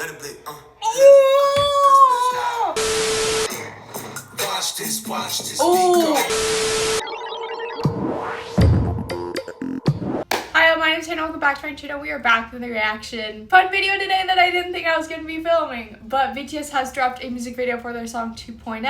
Watch this. Hi, my name is Hannah. Welcome back to my channel. We are back with a reaction. Fun video today that I didn't think I was going to be filming. But BTS has dropped a music video for their song 2.0.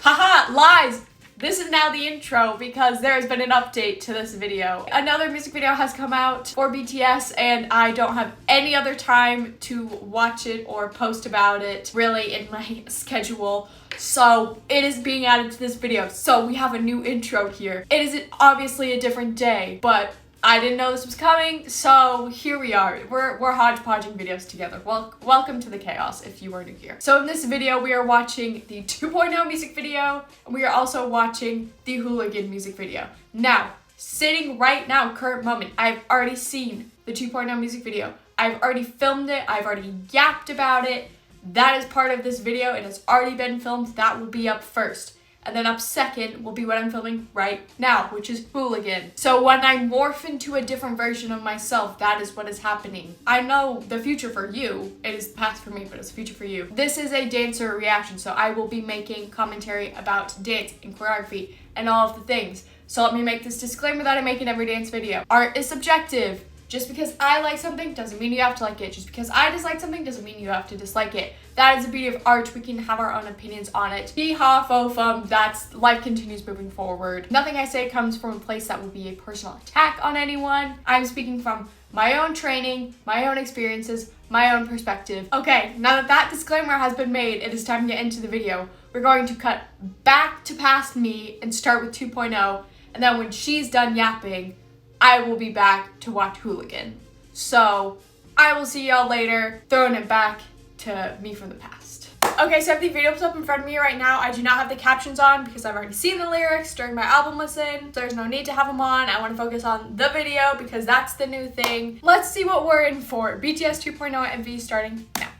Haha, lies! This is now the intro because there has been an update to this video. Another music video has come out for BTS and I don't have any other time to watch it or post about it really in my schedule. So it is being added to this video. So we have a new intro here. It is obviously a different day, but I didn't know this was coming, so here we are. We're hodgepodging videos together. Welcome to the chaos if you are new here. So in this video, we are watching the 2.0 music video, and we are also watching the Hooligan music video. Now, sitting right now, current moment, I've already seen the 2.0 music video. I've already filmed it. I've already yapped about it. That is part of this video. It has already been filmed. That will be up first. And then up second will be what I'm filming right now, which is Hooligan. So when I morph into a different version of myself, that is what is happening. I know the future for you. It is the past for me, but it's the future for you. This is a dancer reaction, so I will be making commentary about dance and choreography and all of the things. So let me make this disclaimer that I make in every dance video. Art is subjective. Just because I like something doesn't mean you have to like it. Just because I dislike something doesn't mean you have to dislike it. That is the beauty of art. We can have our own opinions on it. Hee ha fo fum. That's life continues moving forward. Nothing I say comes from a place that will be a personal attack on anyone. I'm speaking from my own training, my own experiences, my own perspective. Okay, now that that disclaimer has been made, it is time to get into the video. We're going to cut back to past me and start with 2.0. And then when she's done yapping, I will be back to watch Hooligan. So I will see y'all later, throwing it back to me from the past. Okay, so I have the videos up in front of me right now. I do not have the captions on because I've already seen the lyrics during my album listen. So there's no need to have them on. I want to focus on the video because that's the new thing. Let's see what we're in for. BTS 2.0 MV starting now.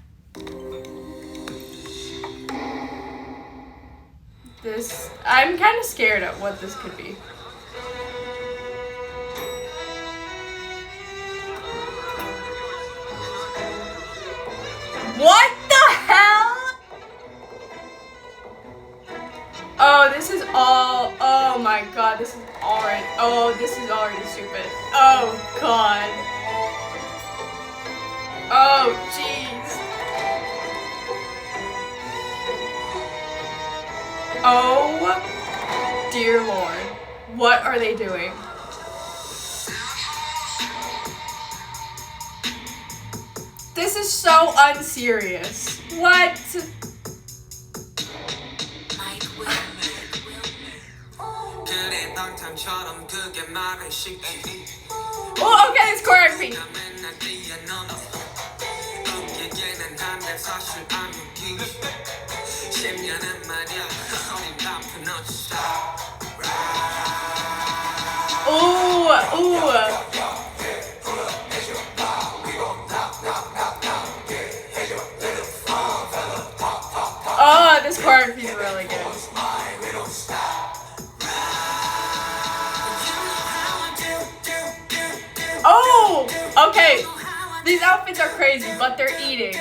I'm kind of scared of what this could be. What the hell? Oh, this is all, oh my god, this is already stupid. Oh god. Oh jeez. Oh dear lord. What are they doing? This is so unserious. What? Oh, okay, it's choreography. Ooh, ooh. Oh, this choreography is really good. Oh, okay. These outfits are crazy, but they're eating.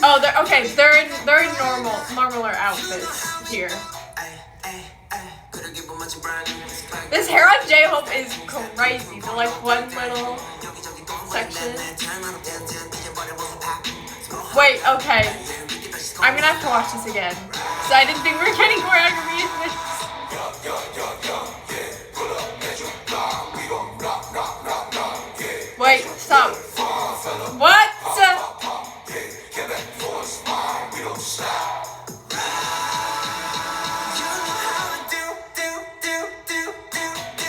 Oh, they're okay. They're in normaler outfits here. This hair on J-Hope is crazy. The like one little section. Wait, okay. I'm gonna have to watch this again. So I didn't think we were getting choreography in this. Wait, stop. What?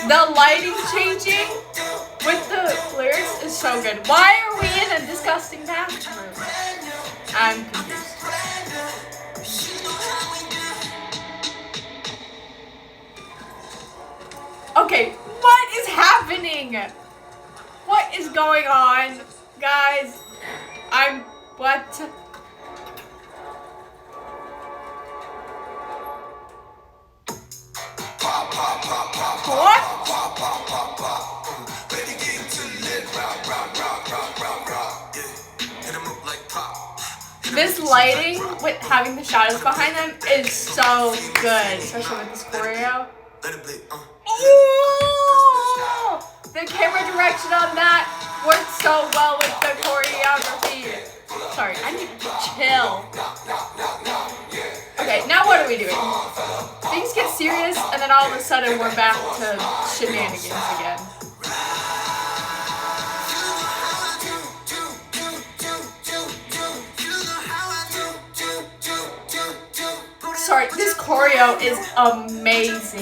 The lighting changing with the lyrics is so good. Why are we in a disgusting bathroom? I'm confused. Okay, what is happening? What is going on? Guys, what? What? This lighting with having the shadows behind them is so good, especially with this choreo. Ooh! The camera direction on that works so well with the choreography. Sorry, I need to chill. Okay, now what are we doing? Things get serious, and then all of a sudden we're back to shenanigans again. Sorry, this choreo is amazing.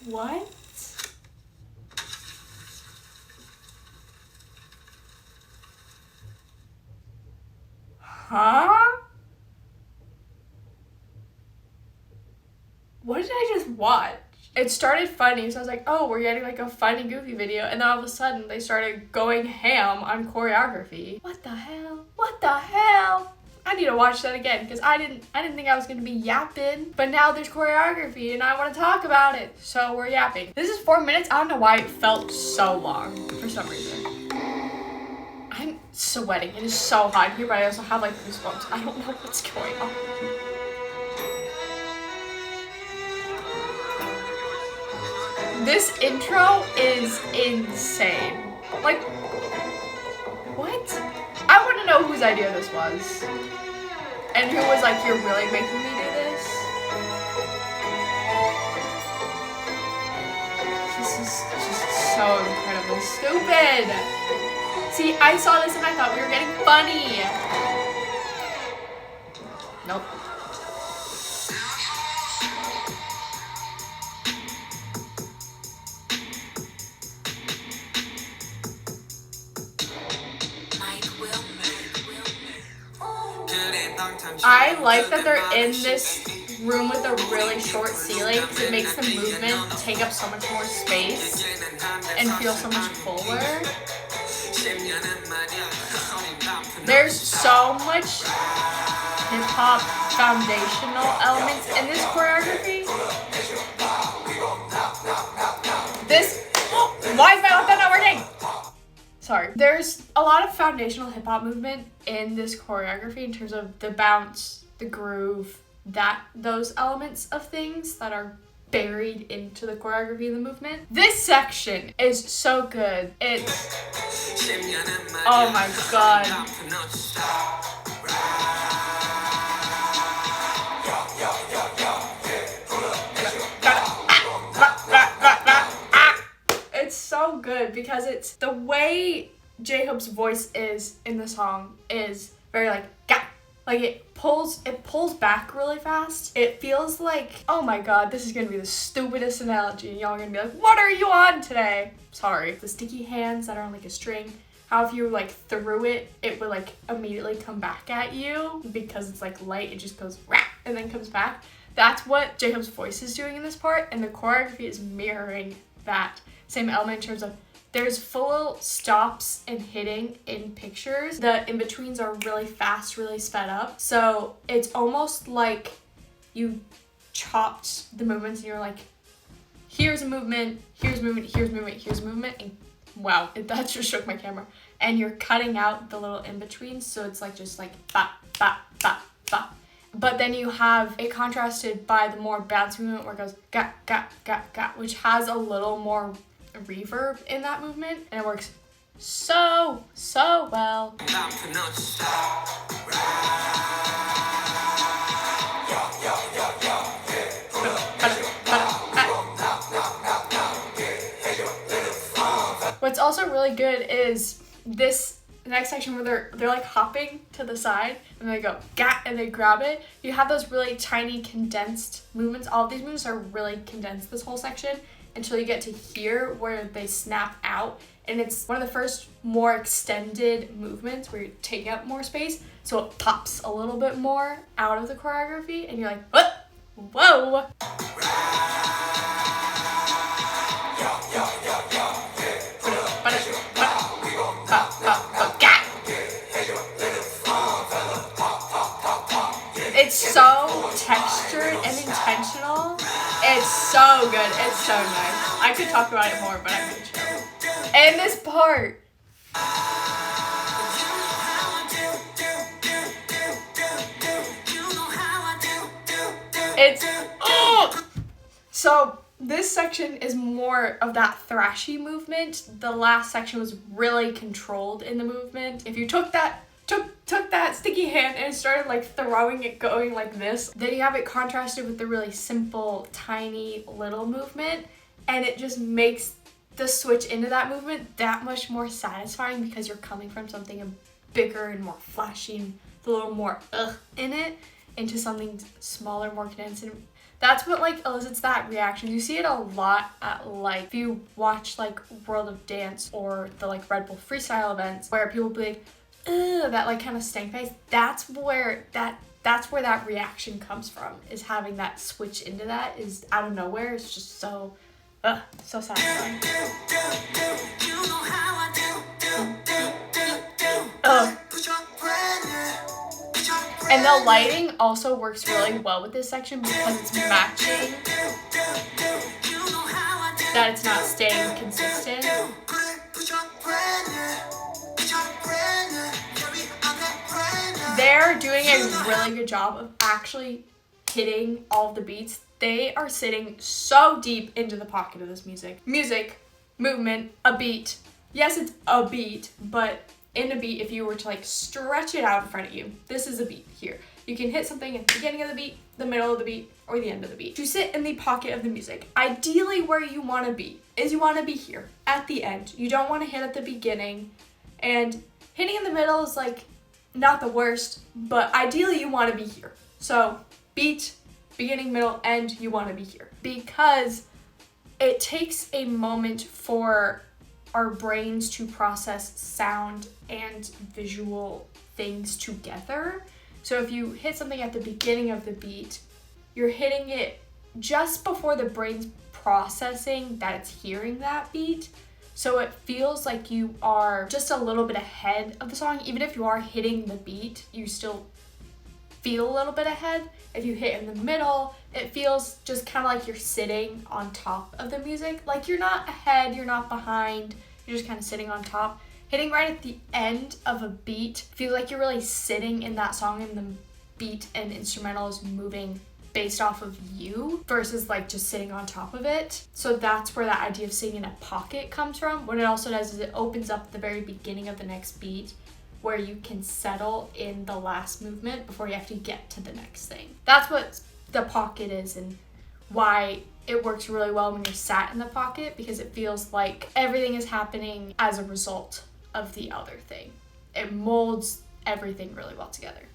What? Huh? What did I just watch? It started funny, so I was like, oh, we're getting like a funny, goofy video, and then all of a sudden they started going ham on choreography. What the hell? What the hell? I need to watch that again because I didn't think I was gonna be yapping, but now there's choreography and I want to talk about it, so we're yapping. This is 4 minutes. I don't know why it felt so long for some reason. I'm sweating. It is so hot here, but I also have like goosebumps. I don't know what's going on. This intro is insane. Like, what? I want to know whose idea this was. And who was like, you're really making me do this? This is just so incredibly stupid. See, I saw this and I thought we were getting funny. Nope. I like that they're in this room with a really short ceiling because it makes the movement take up so much more space and feel so much fuller. There's so much hip-hop foundational elements in this choreography. Why is my laptop not working? Sorry. There's a lot of foundational hip-hop movement in this choreography in terms of the bounce, the groove, those elements of things that are buried into the choreography of the movement. This section is so good. It's, oh my god. It's so good because it's the way J-Hope's voice is in the song is very like gah. Like it pulls back really fast. It feels like, oh my god, this is gonna be the stupidest analogy and y'all are gonna be like, what are you on today? Sorry. The sticky hands that are on like a string, how if you like threw it, it would like immediately come back at you because it's like light, it just goes rah and then comes back. That's what J-Hope's voice is doing in this part, and the choreography is mirroring that same element in terms of there's full stops and hitting in pictures. The in-betweens are really fast, really sped up. So it's almost like you chopped the movements and you're like, here's a movement, here's a movement, here's a movement, here's a movement. And wow, that just shook my camera. And you're cutting out the little in-betweens. So it's like just like ba, ba, ba, ba. But then you have it contrasted by the more bouncy movement where it goes ga, ga, ga, ga, which has a little more reverb in that movement, and it works so well. What's also really good is this next section where they're like hopping to the side and they go gat and they grab it. You have those really tiny condensed movements. All of these movements are really condensed this whole section until you get to here where they snap out, and it's one of the first more extended movements where you're taking up more space, so it pops a little bit more out of the choreography and you're like, what? Whoa. so textured and intentional. It's so good. It's so nice. I could talk about it more, but I'm gonna chill. And this part. It's so this section is more of that thrashy movement. The last section was really controlled in the movement. If you took that sticky hand and started like throwing it going like this, then you have it contrasted with the really simple, tiny little movement, and it just makes the switch into that movement that much more satisfying because you're coming from something bigger and more flashy and a little more in it into something smaller, more condensed. And that's what like elicits that reaction. You see it a lot at like if you watch like World of Dance or the like Red Bull freestyle events where people be like, ugh, that like kind of stank face. That's where that reaction comes from, is having that switch into that is out of nowhere. It's just so satisfying. And the lighting also works really well with this section because it's matching, that it's not staying consistent. They're doing a really good job of actually hitting all of the beats. They are sitting so deep into the pocket of this music. Music, movement, a beat. Yes, it's a beat, but in a beat, if you were to like stretch it out in front of you, this is a beat here. You can hit something at the beginning of the beat, the middle of the beat, or the end of the beat. To sit in the pocket of the music, ideally where you want to be is you want to be here at the end. You don't want to hit at the beginning, and hitting in the middle is like not the worst, but ideally you want to be here. So beat, beginning, middle, end, you want to be here because it takes a moment for our brains to process sound and visual things together. So if you hit something at the beginning of the beat, you're hitting it just before the brain's processing that it's hearing that beat. So it feels like you are just a little bit ahead of the song. Even if you are hitting the beat, you still feel a little bit ahead. If you hit in the middle, it feels just kind of like you're sitting on top of the music. Like you're not ahead, you're not behind, you're just kind of sitting on top. Hitting right at the end of a beat feels like you're really sitting in that song, and the beat and instrumental is moving based off of you versus like just sitting on top of it. So that's where that idea of sitting in a pocket comes from. What it also does is it opens up the very beginning of the next beat where you can settle in the last movement before you have to get to the next thing. That's what the pocket is, and why it works really well when you're sat in the pocket, because it feels like everything is happening as a result of the other thing. It molds everything really well together.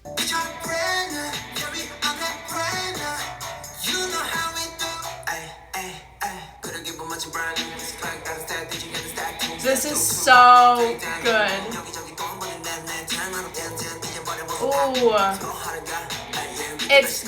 This is so good. Ooh.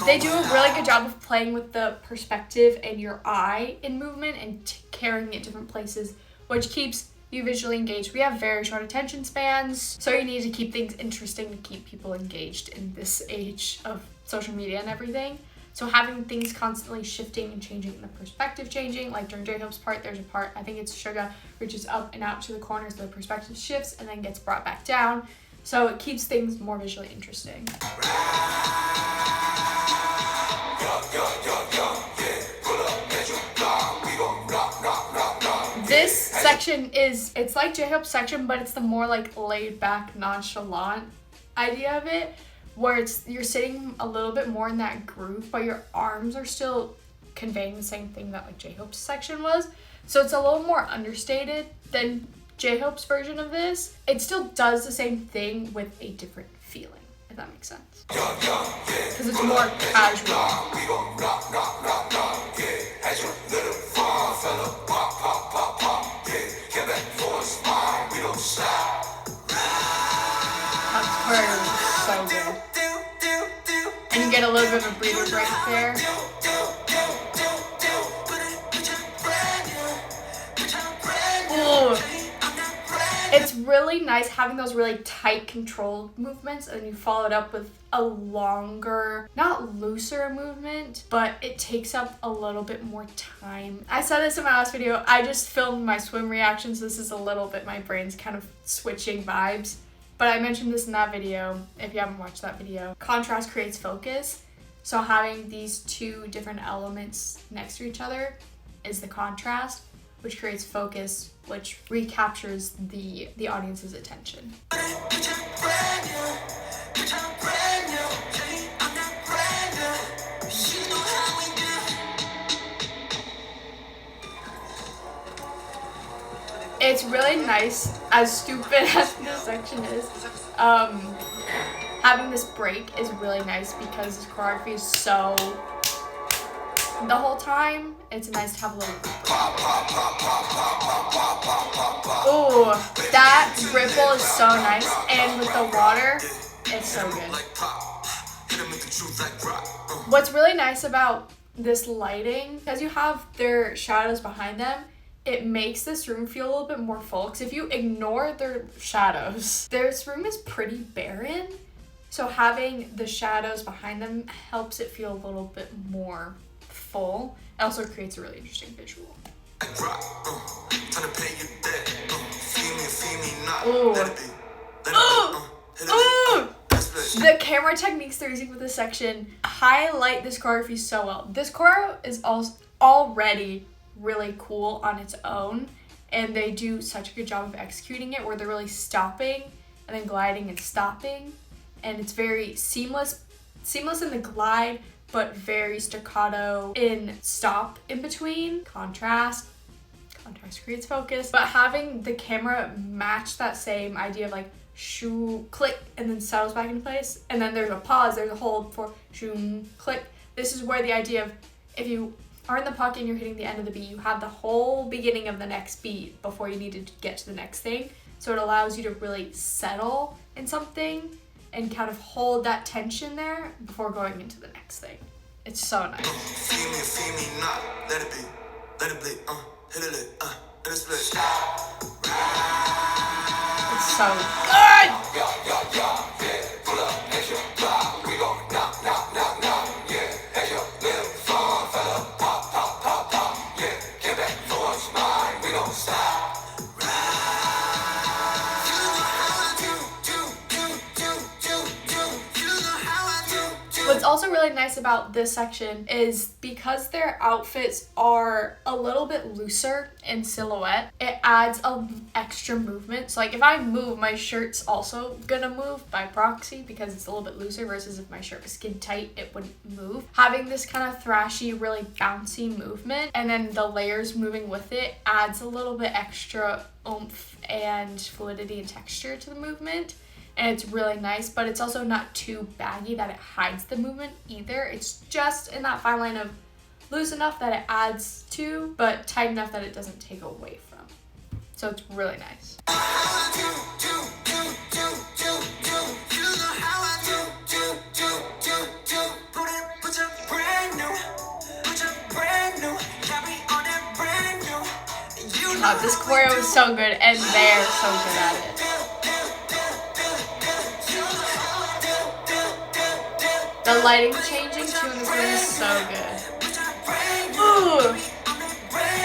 They do a really good job of playing with the perspective and your eye in movement and carrying it different places, which keeps you visually engaged. We have very short attention spans, so you need to keep things interesting to keep people engaged in this age of social media and everything. So having things constantly shifting and changing and the perspective changing, like during J-Hope's part, there's a part, I think it's Suga, reaches up and out to the corners, the perspective shifts and then gets brought back down. So it keeps things more visually interesting. This section it's like J-Hope's section, but it's the more like laid back, nonchalant idea of it, where you're sitting a little bit more in that groove, but your arms are still conveying the same thing that like J-Hope's section was. So it's a little more understated than J-Hope's version of this. It still does the same thing with a different feeling, if that makes sense. Because it's more casual. That's where it's so good. And you get a little bit of a breather break there. Ooh. It's really really nice having those really tight controlled movements, and you follow it up with a longer, not looser movement, but it takes up a little bit more time. I said this in my last video, I just filmed my swim reactions. This is a little bit, my brain's kind of switching vibes, but I mentioned this in that video. If you haven't watched that video, contrast creates focus. So having these two different elements next to each other is the contrast, which creates focus, which recaptures the audience's attention. It's really nice, as stupid as this section is. Having this break is really nice because this choreography is so the whole time. It's nice to have a little ooh, that ripple is so nice, and with the water, it's so good. What's really nice about this lighting, because you have their shadows behind them, it makes this room feel a little bit more full. Because if you ignore their shadows, this room is pretty barren. So having the shadows behind them helps it feel a little bit more full. It also creates a really interesting visual. Ooh. Ooh. The camera techniques they're using with this section highlight this choreography so well. This choreo is already really cool on its own, and they do such a good job of executing it, where they're really stopping and then gliding and stopping, and it's very seamless in the glide, but very staccato in stop in between. Contrast creates focus, but having the camera match that same idea of like shoo, click, and then settles back into place, and then there's a pause, there's a hold for shoo, click. This is where the idea of, if you are in the pocket and you're hitting the end of the beat, you have the whole beginning of the next beat before you need to get to the next thing. So it allows you to really settle in something and kind of hold that tension there before going into the next thing. It's so nice. It's so good! What's also really nice about this section is because their outfits are a little bit looser in silhouette, it adds an extra movement. So like if I move, my shirt's also gonna move by proxy because it's a little bit looser, versus if my shirt was skin tight, it wouldn't move. Having this kind of thrashy, really bouncy movement, and then the layers moving with it, adds a little bit extra oomph and fluidity and texture to the movement. And it's really nice, but it's also not too baggy that it hides the movement either. It's just in that fine line of loose enough that it adds to, but tight enough that it doesn't take away from. So it's really nice. This choreo is so good, and they're so good at it. The lighting changing too in this room is so good. Ooh!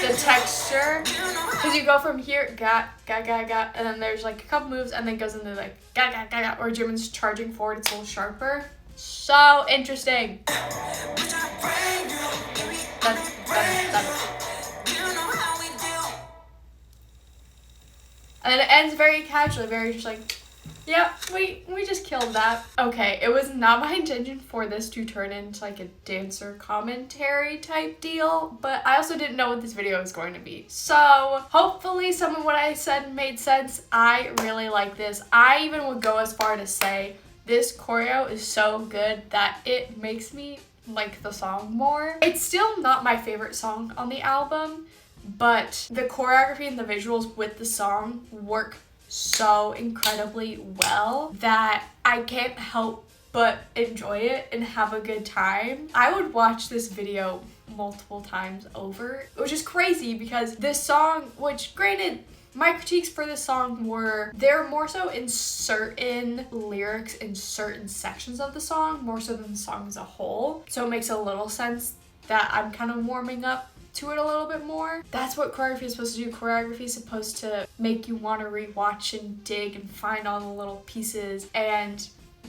The texture. Because you go from here, ga, ga, ga, ga, and then there's like a couple moves, and then it goes into like ga, ga, ga, ga, or Jimin's charging forward, it's a little sharper. So interesting. And it ends very casually, very just like, yeah, we just killed that. Okay, it was not my intention for this to turn into like a dancer commentary type deal, but I also didn't know what this video was going to be. So hopefully some of what I said made sense. I really like this. I even would go as far to say this choreo is so good that it makes me like the song more. It's still not my favorite song on the album, but the choreography and the visuals with the song work so incredibly well that I can't help but enjoy it and have a good time. I would watch this video multiple times over, which is crazy because this song, which granted My critiques for this song were they're more so in certain lyrics in certain sections of the song, more so than the song as a whole. So it makes a little sense that I'm kind of warming up to it a little bit more. That's what choreography is supposed to do. Choreography is supposed to make you want to rewatch and dig and find all the little pieces and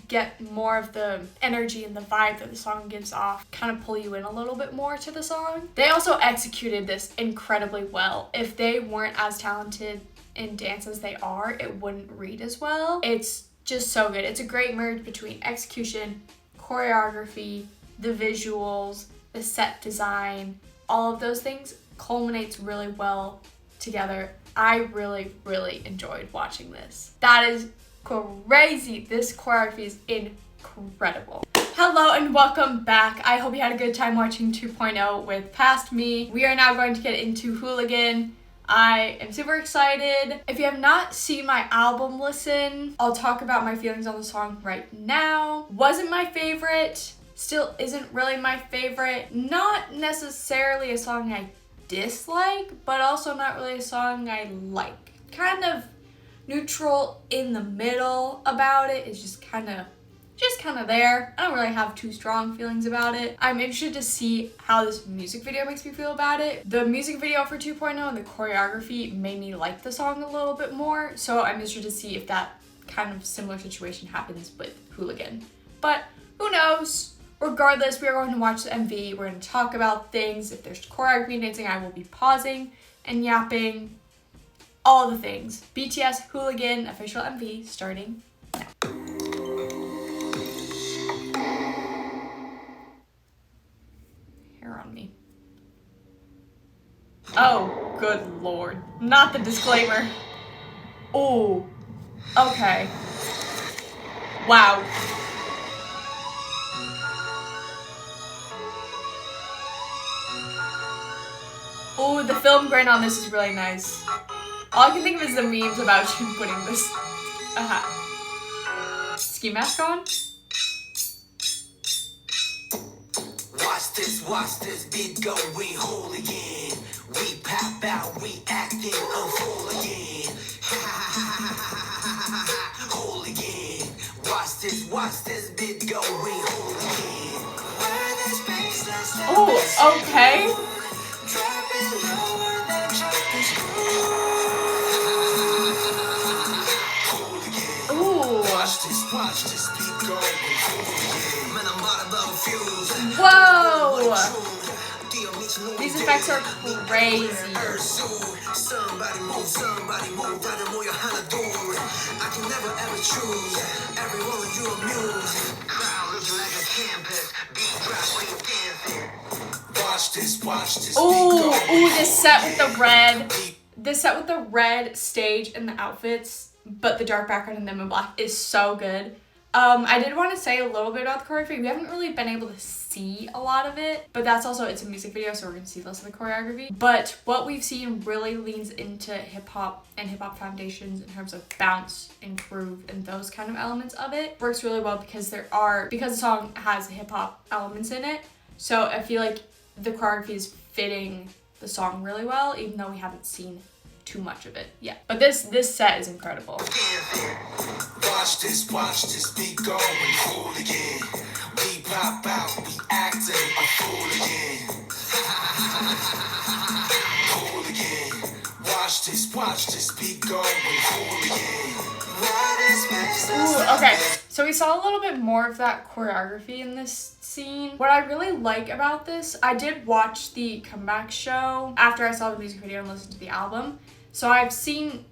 get more of the energy and the vibe that the song gives off, kind of pull you in a little bit more to the song. They also executed this incredibly well. If they weren't as talented in dance as they are, it wouldn't read as well. It's just so good. It's a great merge between execution, choreography, the visuals, the set design, all of those things culminates really well together. I really, really enjoyed watching this. That is crazy. This choreography is incredible. Hello and welcome back. I hope you had a good time watching 2.0 with Past Me. We are now going to get into Hooligan. I am super excited. If you have not seen my album listen, I'll talk about my feelings on the song right now. Wasn't my favorite. Still isn't really my favorite. Not necessarily a song I dislike, but also not really a song I like. Kind of neutral in the middle about it. It's just kind of there. I don't really have too strong feelings about it. I'm interested to see how this music video makes me feel about it. The music video for 2.0 and the choreography made me like the song a little bit more, so I'm interested to see if that kind of similar situation happens with Hooligan. But who knows? Regardless, we are going to watch the MV. We're going to talk about things. If there's choreography and dancing, I will be pausing and yapping. All the things. BTS Hooligan official MV starting now. Hair on me. Oh, good lord. Not the disclaimer. Oh, okay. Wow. Oh, the film grain on this is really nice. All I can think of is the memes about you putting this ski mask on. Watch this beat go, we hooligan. We pop out, we acting on hooligan. Hooligan. Watch this beat go, we hooligan. Oh, okay. Watch this beat go. Whoa! These effects are crazy. Somebody move, I can never ever choose. Everyone with you amuse. Crowd looking like a campus. Beat drop when you dancing. Watch this. Ooh, this set with the red. This set with the red stage and the outfits, but the dark background and them in black is so good. I did want to say a little bit about the choreography. We haven't really been able to see a lot of it, but that's also, it's a music video, so we're going to see less of the choreography. But what we've seen really leans into hip-hop and hip-hop foundations in terms of bounce and groove and those kind of elements of it. Works really well because the song has hip-hop elements in it, so I feel like the choreography is fitting the song really well, even though we haven't seen too much of it yet. But this set is incredible. Watch this beat go, we hooligan. We pop out, we acting a hooligan. Hooligan. Watch this beat go, we hooligan. Ooh, okay. So we saw a little bit more of that choreography in this scene. What I really like about this, I did watch the comeback show after I saw the music video and listened to the album. So I've seen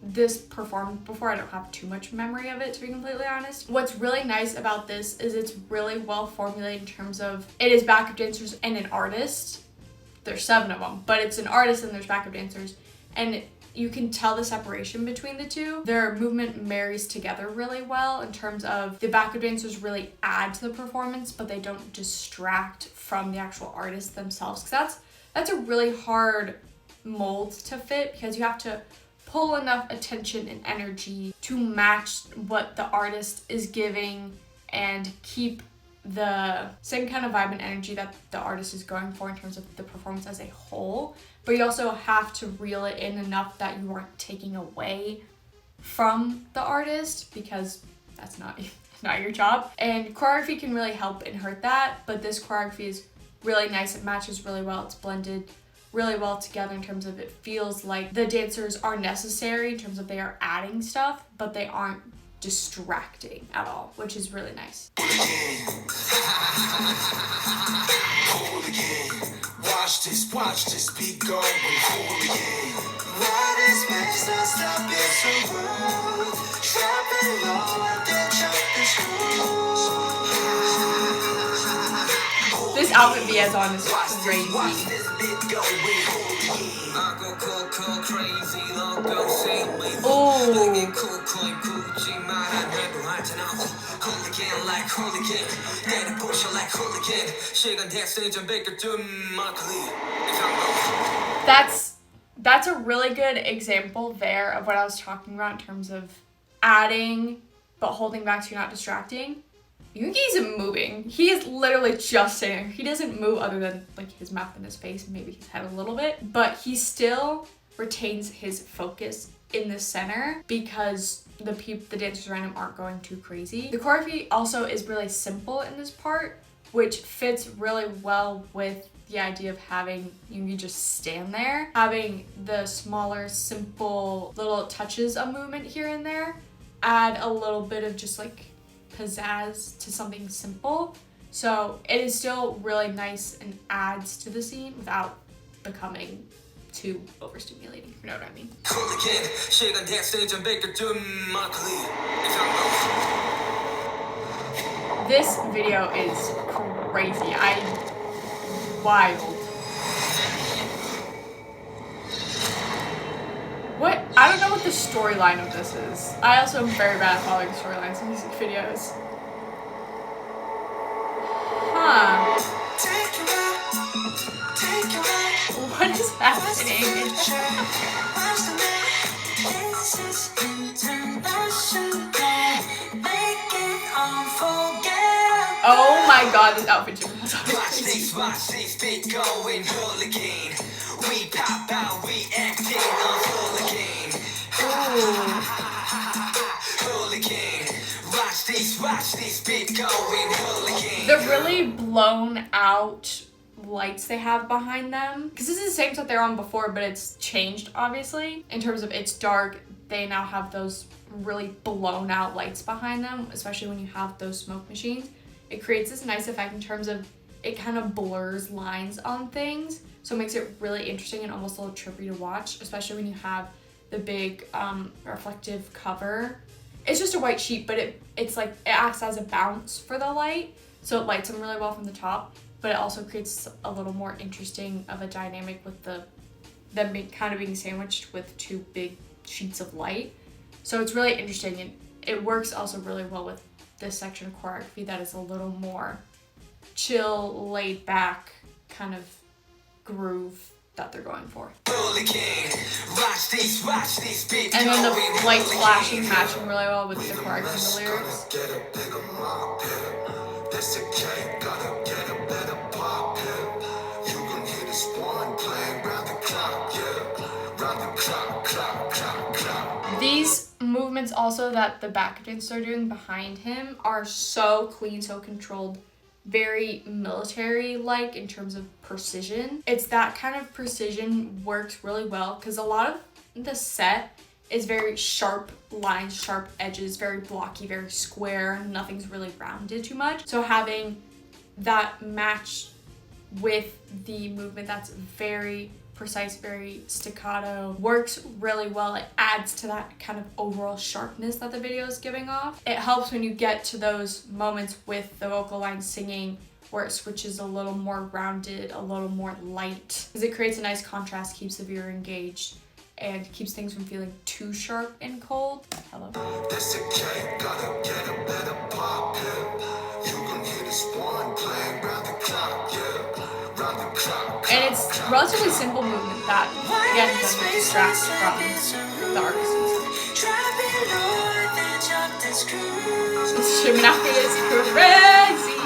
this performed before. I don't have too much memory of it, to be completely honest. What's really nice about this is it's really well formulated in terms of it is backup dancers and an artist. There's 7 of them, but it's an artist and there's backup dancers. And you can tell the separation between the two. Their movement marries together really well in terms of the backup dancers really add to the performance, but they don't distract from the actual artists themselves. Because that's a really hard mold to fit, because you have to pull enough attention and energy to match what the artist is giving and keep the same kind of vibe and energy that the artist is going for in terms of the performance as a whole, but you also have to reel it in enough that you aren't taking away from the artist, because that's not your job. And choreography can really help and hurt that, but this choreography is really nice. It matches really well. It's blended really well together in terms of it feels like the dancers are necessary in terms of they are adding stuff, but they aren't distracting at all, which is really nice. Hooligan, watch this beat going. Hooligan, why this makes us stop it so rude? Trapping low out there, jumping screws. This outfit he has on is crazy. Watch this beat going. I go cool, crazy, long go same way. Oh. Cool, hooligan like hooligan, 내는 push like hooligan. 시간 됐을 좀 비켜준 막걸리. That's a really good example there of what I was talking about in terms of adding but holding back so you're not distracting. Yoongi isn't moving. He is literally just sitting there. He doesn't move other than like his mouth and his face and maybe his head a little bit, but he still retains his focus in the center because the dancers around him aren't going too crazy. The choreography also is really simple in this part, which fits really well with the idea of having Yoongi just stand there, having the smaller, simple little touches of movement here and there, add a little bit of just like pizzazz to something simple. So it is still really nice and adds to the scene without becoming too overstimulating, if you know what I mean. This video is crazy. Wild. What? I don't know what the storyline of this is. I also am very bad at following storylines in music videos. Huh. What is happening? Oh my god, this outfit just was crazy. Watch this beat going hooligan. We pop out, we acting on hooligan. Hooligan. Watch this beat going hooligan. The really blown out lights they have behind them, because this is the same set they're on before, but it's changed obviously in terms of it's dark. They now have those really blown out lights behind them, especially when you have those smoke machines. It creates this nice effect in terms of it kind of blurs lines on things, so it makes it really interesting and almost a little trippy to watch, especially when you have the big reflective cover. It's just a white sheet, but it's like it acts as a bounce for the light, so it lights them really well from the top, but it also creates a little more interesting of a dynamic with them kind of being sandwiched with two big sheets of light. So it's really interesting, and it works also really well with this section of choreography that is a little more chill, laid back kind of groove that they're going for. And then the lights flashing, matching really well with the choreography and the lyrics. These movements also that the backup dancers are doing behind him are so clean, so controlled, very military-like in terms of precision. It's that kind of precision works really well because a lot of the set is very sharp lines, sharp edges, very blocky, very square. Nothing's really rounded too much. So having that match with the movement that's very precise, very staccato, works really well. It adds to that kind of overall sharpness that the video is giving off. It helps when you get to those moments with the vocal line singing where it switches a little more rounded, a little more light, because it creates a nice contrast, keeps the viewer engaged, and keeps things from feeling too sharp and cold. Hello. And it's relatively simple movement that, again, doesn't distract from the artist. This shimmy outfit is crazy.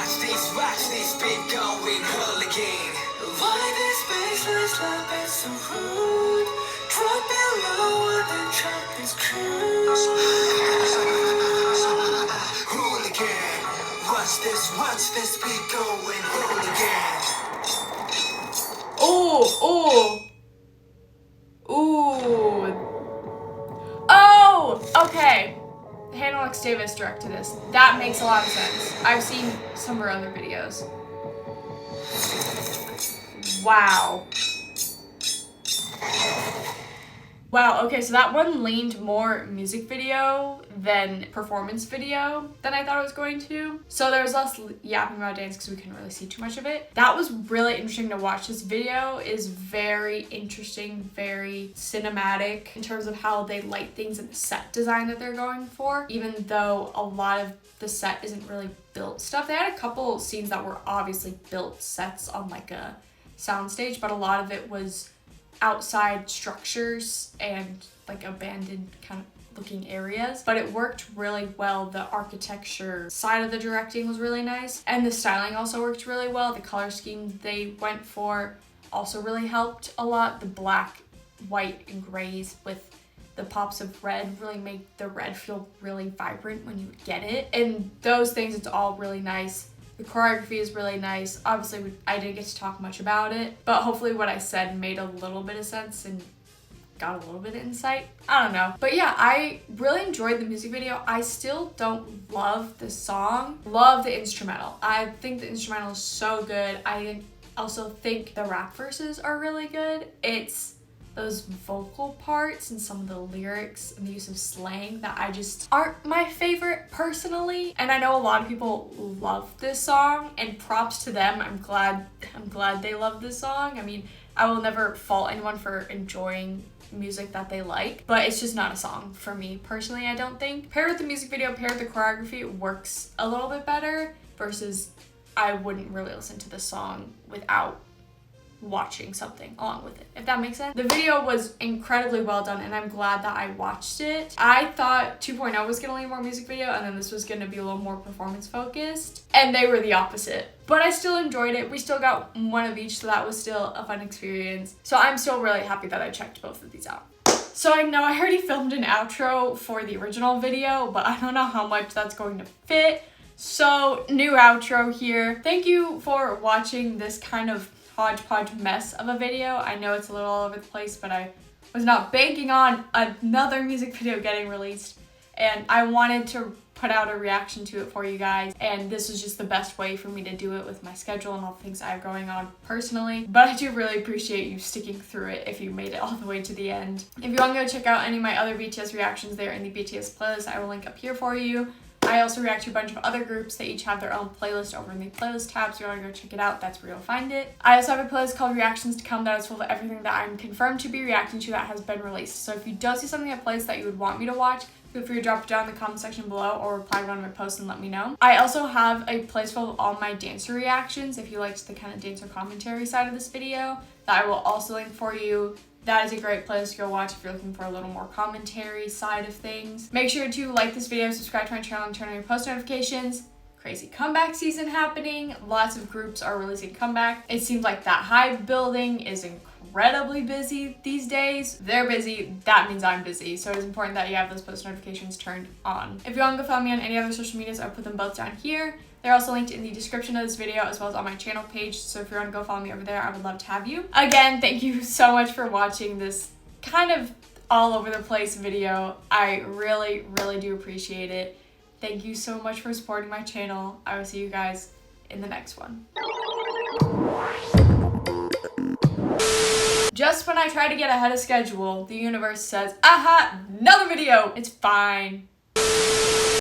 watch this beat going hooligan. Why this baseline slap is so rude? Drop it low and then drop this cruise. Hooligan. Watch this beat going hooligan. Ooh. Oh, okay. Hannah Davis directed this. That makes a lot of sense. I've seen some of her other videos. Wow. Wow, okay, so that one leaned more music video than performance video than I thought it was going to. So there was less yapping about dance because we couldn't really see too much of it. That was really interesting to watch. This video is very interesting, very cinematic in terms of how they light things and the set design that they're going for, even though a lot of the set isn't really built stuff. They had a couple scenes that were obviously built sets on like a soundstage, but a lot of it was outside structures and like abandoned kind of looking areas, but it worked really well. The architecture side of the directing was really nice, and the styling also worked really well. The color scheme they went for also really helped a lot. The black, white, and grays with the pops of red really made the red feel really vibrant when you get it, and those things, it's all really nice. The choreography is really nice. Obviously, I didn't get to talk much about it, but hopefully what I said made a little bit of sense and got a little bit of insight. I don't know. But yeah, I really enjoyed the music video. I still don't love the song. Love the instrumental. I think the instrumental is so good. I also think the rap verses are really good. It's those vocal parts and some of the lyrics and the use of slang that I just aren't my favorite personally. And I know a lot of people love this song, and props to them. I'm glad they love this song. I mean, I will never fault anyone for enjoying music that they like, but it's just not a song for me personally, I don't think. Paired with the music video, paired with the choreography, it works a little bit better versus I wouldn't really listen to the song without watching something along with it, if that makes sense. The video was incredibly well done, and I'm glad that I watched it. I thought 2.0 was gonna lean more music video, and then this was gonna be a little more performance focused, and they were the opposite. But I still enjoyed it. We still got one of each, so that was still a fun experience. So I'm still really happy that I checked both of these out. So I know I already filmed an outro for the original video, but I don't know how much that's going to fit. So new outro here. Thank you for watching this kind of hodgepodge mess of a video. I know it's a little all over the place, but I was not banking on another music video getting released, and I wanted to put out a reaction to it for you guys, and this was just the best way for me to do it with my schedule and all the things I have going on personally. But I do really appreciate you sticking through it if you made it all the way to the end. If you want to go check out any of my other BTS reactions, they're in the BTS playlist. I will link up here for you. I also react to a bunch of other groups. They each have their own playlist over in the playlist tab, so you want to go check it out. That's where you'll find it. I also have a playlist called Reactions to Come that is full of everything that I'm confirmed to be reacting to that has been released. So if you don't see something in playlist that you would want me to watch, feel free to drop it down in the comment section below or reply to one of my posts and let me know. I also have a playlist full of all my dancer reactions if you liked the kind of dancer commentary side of this video that I will also link for you. That is a great place to go watch if you're looking for a little more commentary side of things. Make sure to like this video, subscribe to my channel, and turn on your post notifications. Crazy comeback season happening. Lots of groups are releasing comeback. It seems like that Hive building is incredibly busy these days. They're busy, that means I'm busy. So it is important that you have those post notifications turned on. If you want to go follow me on any other social medias, I'll put them both down here. They're also linked in the description of this video as well as on my channel page. So if you want to go follow me over there, I would love to have you. Again, thank you so much for watching this kind of all over the place video. I really, really do appreciate it. Thank you so much for supporting my channel. I will see you guys in the next one. Just when I try to get ahead of schedule, the universe says, aha, another video. It's fine.